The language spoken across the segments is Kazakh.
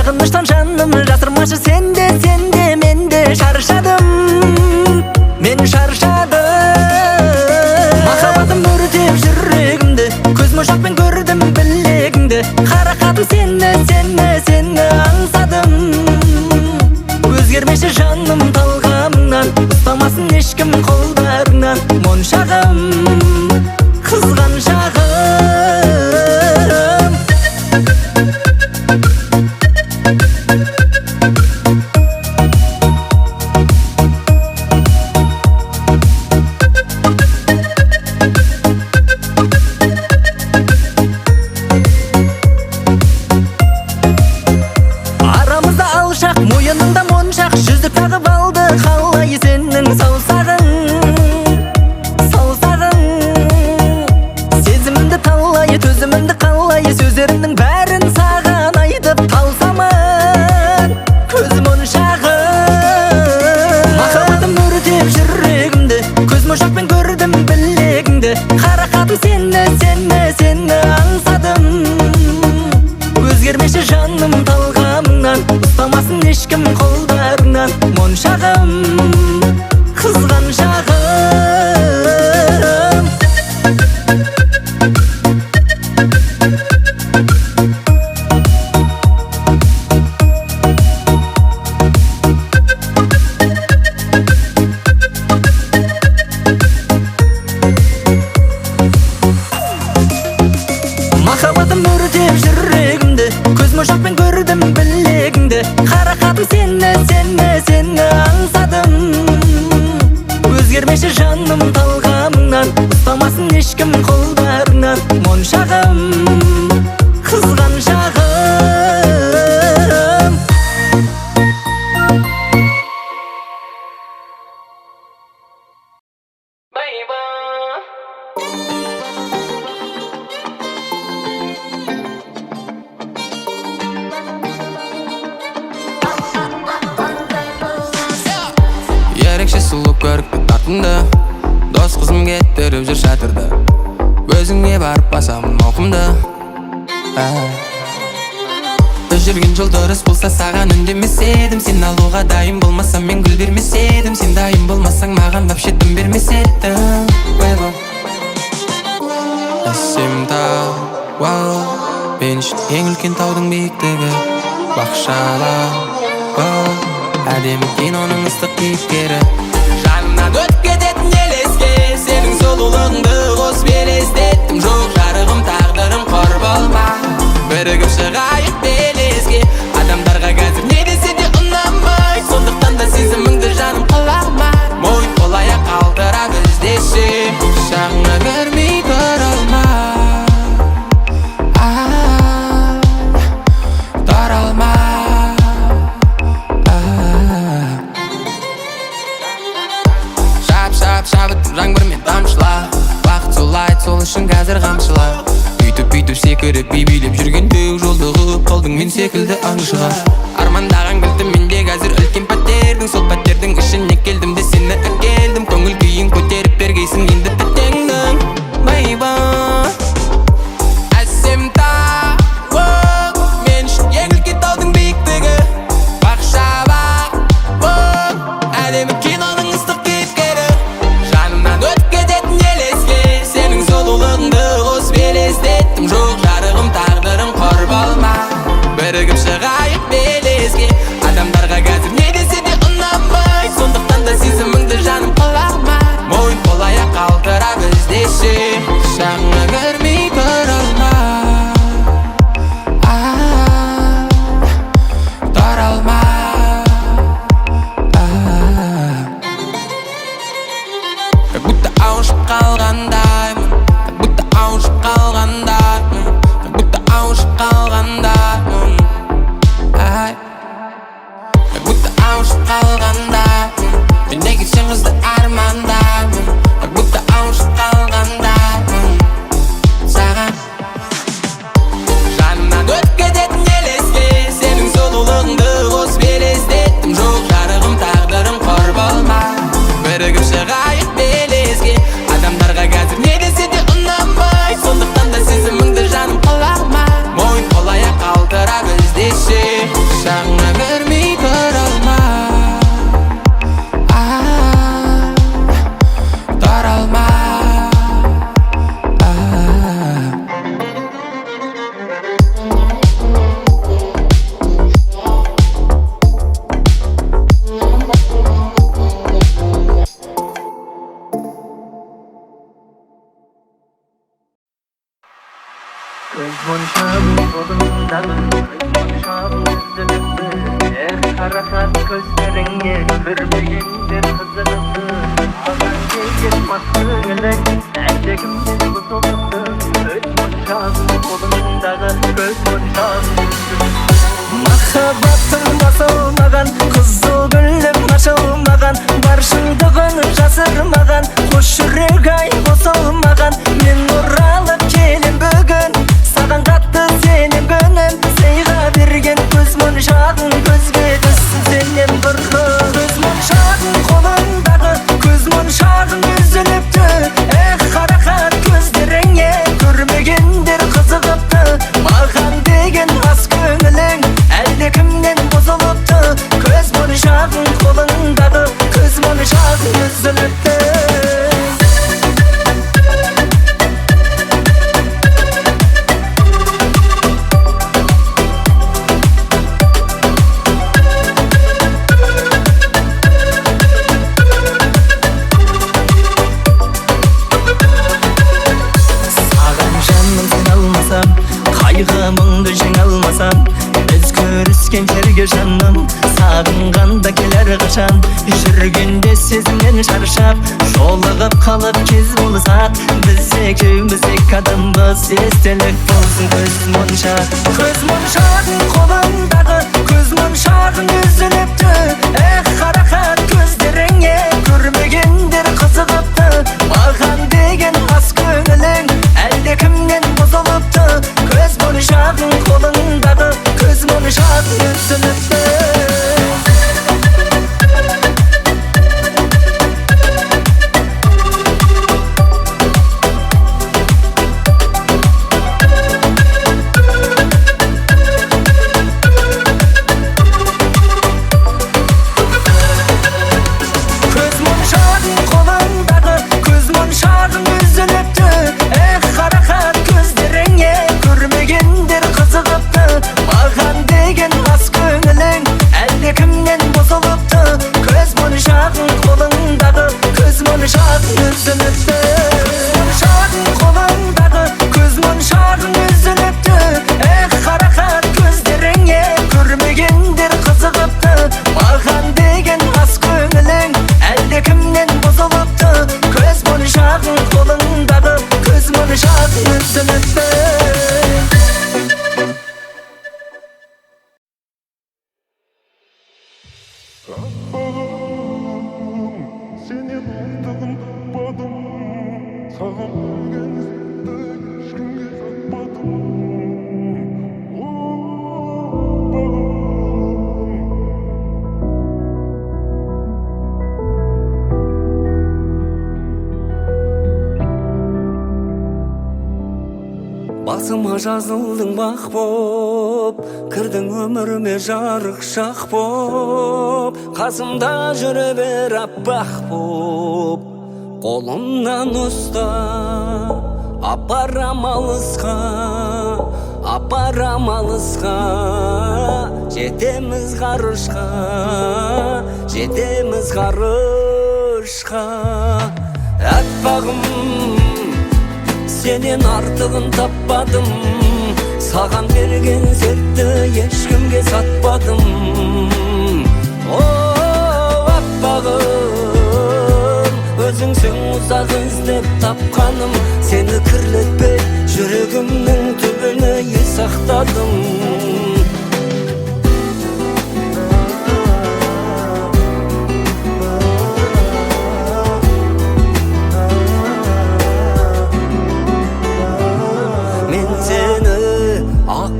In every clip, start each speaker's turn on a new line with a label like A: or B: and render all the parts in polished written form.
A: Sağınıştan жаным жасырмашы сенде менде шаршадым мен шаршадым махаббатым өртеп жүрегімді көзмошақпен көрдім білегіңді қарақатым сені аңсадым өзгермеші жаным талғамыңнан ұстамасын ешкім қолдарыңнан моншағым қызған шағым мойыныңда моншақ жүзік тағып алды қалай сенің саусағың сезімімді талай төзімімді қалай сөздерімнің бәрін саған айтып талсамын көз моншағым махаббатым өртеп жүрегімді көзмошақпен көрдім білегіңді қарақатым сені аңсадым өзгермеші жаным талғамыңнан ұстамасын ешкім қолдарыңнан моншағым қызған шағым махаббатым өртеп жүрегімді көзмошақпен көрдім білегіңді қарақатым сені аңсадым өзгермеші жаным талғамыңнан ұстамасын ешкім қолдарыңнан моншағым қызған шағым
B: ерекше сұлу көрікті тартынды дос қызым кетіріп жүр шатырды өзіңе барып басамын мауқымды біз жүрген жол дұрыс болса саған үндемес едім сен алуға дайын болмасам мен гүл бермес едім сен дайын болмасаң маған вообще дым бермес едің әсем тау мен үшін ең үлкен таудың биіктігі бақшада әдемі киноның ыстық кейіпкері жанымнан өтіп кететін елеске сенің сұлулығыңды қосып елестеттім жоқ жарығым тағдырым қор болма бірігіп шығайық белеске адамдарға қазір не десе де ұнамайды сондықтан да сезіміңді жаным қылама мойын қол-аяқ қалдыра біздесе жағыңа кірмей тұра алма таралма шабыттым жаңбырмен тамшылап бақыт солайды сол үшін қазір қамшыла бүйтіп секіріп билеп жүргенде жолды қылып қалдың мен секілді аңшыға армандаған кілтім менде қазір үлкен пәтердің сол пәтердің ішіне келдім де сені әкелдім көңіл күйін көтеріп бергейсің енді тәтеңнің әсем тау мен үшін ең үлкен таудың биіктігі бақшаба әдемі киноның ыстық кейіпкері жанымнан өтіп кететін елеске сенің сұлулығыңды қосып елестеттім жоқ жарығым тағдырым қор болма бірігіп шығайық белеске адамдарға қазір не десе де ұнамайды сондықтан да сезіміңді жаным қылама мойын қол-аяқ қалдыра біздесе жағыңа кірмей тұра алма таралма как будто ауышып қалғандаймын как будто ауышып қалғандаймын как будто ауышып қалғандаймын как будто ауышып қалғандаймын мен неге сен қызды армандаймын как будто ауышып қалғандаймын саған жанымнан өтіп кететін елеске сенің сұлулығыңды қосып елестеттім жоқ жарығым тағдырым қор болма бірігіп шығайық белеске адамдарға қазір не десе де ұнамайды сондықтан да сезіміңді жаным қылама мойын қол-аяқ қалдыра біздесе
A: Karakat gözlerine görmeyendir kızılıktı. Aman gelip maskılar Eldekimden buzuluktu. Göz monşağın kolundağı göz monşağın. Mahabatın basılmagan, kızıl gülüm açılmagan, barışıldığını жасырмаған, hoş yürek ay bozulmagan. Men oralıp келем бүгін, саған қатты сенем гөнім. Сыйға берген көз моншағың көзге түссін сенен бұрқы. Көз моншағың қолындағы, көз моншағың үзіліпті. Қарақат көздеріңе көрмегендер қызығыпты. Маған деген ас көңілің әлдекімнен бұзылыпты. Көз моншағың қолындағы, көз моншағың үзіліпті. Қайғымыңды жеңе алмасам, біз көріскен жерге жаным, сағынғанда келер қашан. Жүргенде сезімнен шаршап, жолығып қалып кез болсақ, біз екеуміз екі адамбыз. Естелік болсын көз моншақ. Көз моншағың қолындағы, көз моншағың үзіліпті. Қарақат көздеріңе көрмегендер қызығыпты. Маған деген ас көңілің әлдекімнен бұзылыпты. Көз моншағың қолындағы, көз моншағың үзіліпті. Басыма жазылдың бақ боп, кірдің өміріме жарық шақ боп. Қасымда жүре бер аппақ боп, қолымнан ұста. Апарам алысқа, апарам алысқа. Жетеміз ғарышқа, жетеміз ғарышқа. Аппағым, сенен артығын таппадым. Саған берген сертті ешкімге сатпадым. О, аппағым, өзіңсің ұзақ іздеп тапқаным. Сені кірлетпей жүрегімнің түбіне сақтадым.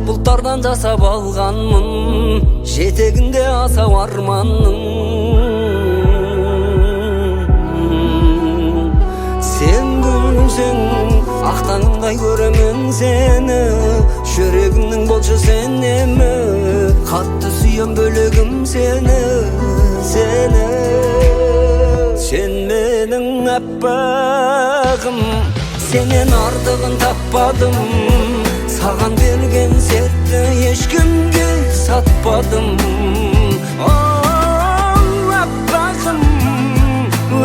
A: Бұлттардан жасап алғанмын, жетегінде асау арманның. Сен гүлсің, ақтаңымдай көремін сені. Жүрегімнің болшы сенемі, қатты сүйем бөлегім сені, сені. Сен менің аппағым, сенен артығын таппадым. Саған берген сертті ешкімге сатпадым. О, аппағым,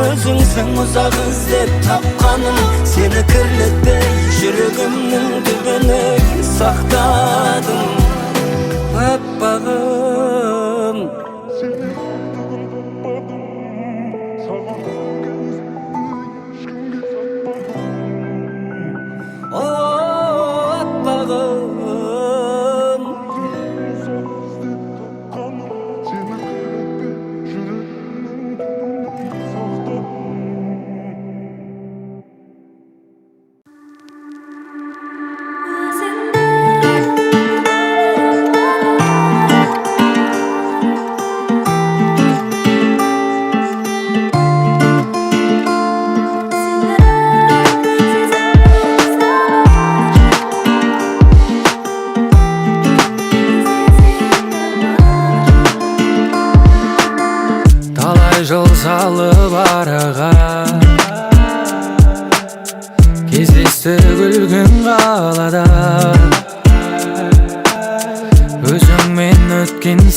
A: өзіңсің ұзақ іздеп тапқаным. Сені кірлетпей жүрегімнің түбіне сақтадым. Аппағым,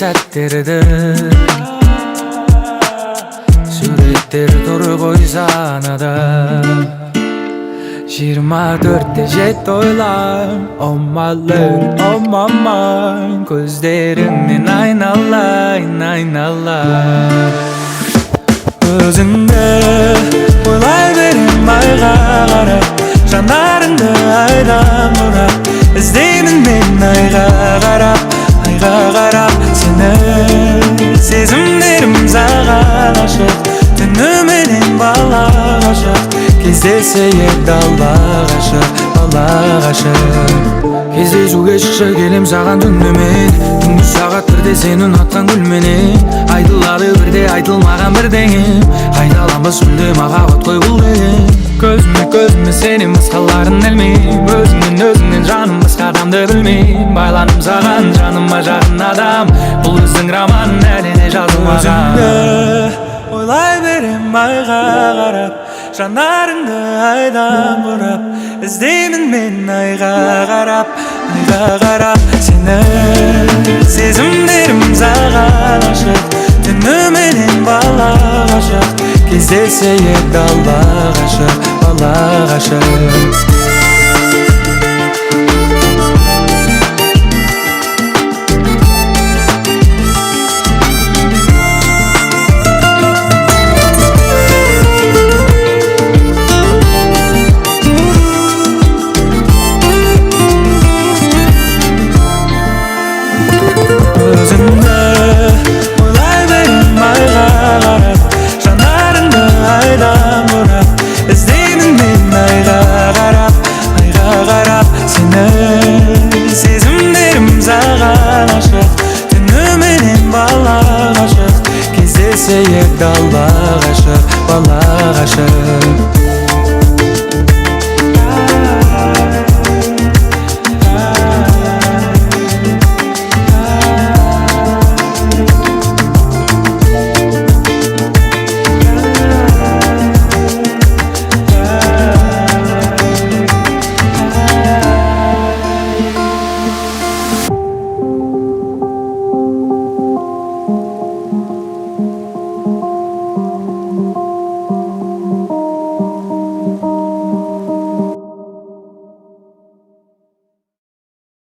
C: сәттерді суреттер тұр қойса анада 24-те жетті ойлар Oh my love, oh my mind Көздеріңнен айналайын, айналайын Өзіңді ойлай берем айға қарап Жанарыңды айдан бұрап Іздеймін мен айға қарап Сені сезімдерім саған ашық Түніменен бала ғашық Кездесе ек алла ғашық, бала ғашық Кездесуге шықшы келем саған түнімен Түнгі сағат бірде сен ұнатқан гүлменен Айтылады бірде айтылмаған бірдеңе Қайталанбас мүлде махаббат қой бұл деген Көзіме сенен басқаларын ілмейм Өзіңнен жаным басқа адамды білмейм Байланым саған жаныма жақын адам Бұл біздің роман әліне жазылмаған Өзіңді ойлай берем айға қарап Жанарыңды айдан бұрап Іздеймін мен айға қарап Сені сезімдерім саған ашық Түніменен бала ғашық Кездесе ек алла ғашық, бала ғашық Өзіңді ойлай берем айға қарап Жанарыңды айдан бұрап Іздеймін мен айға қарап Сені сезімдерім саған ашық Түніменен бала ғашық Кездесе ек алла ғашық, бала ғашық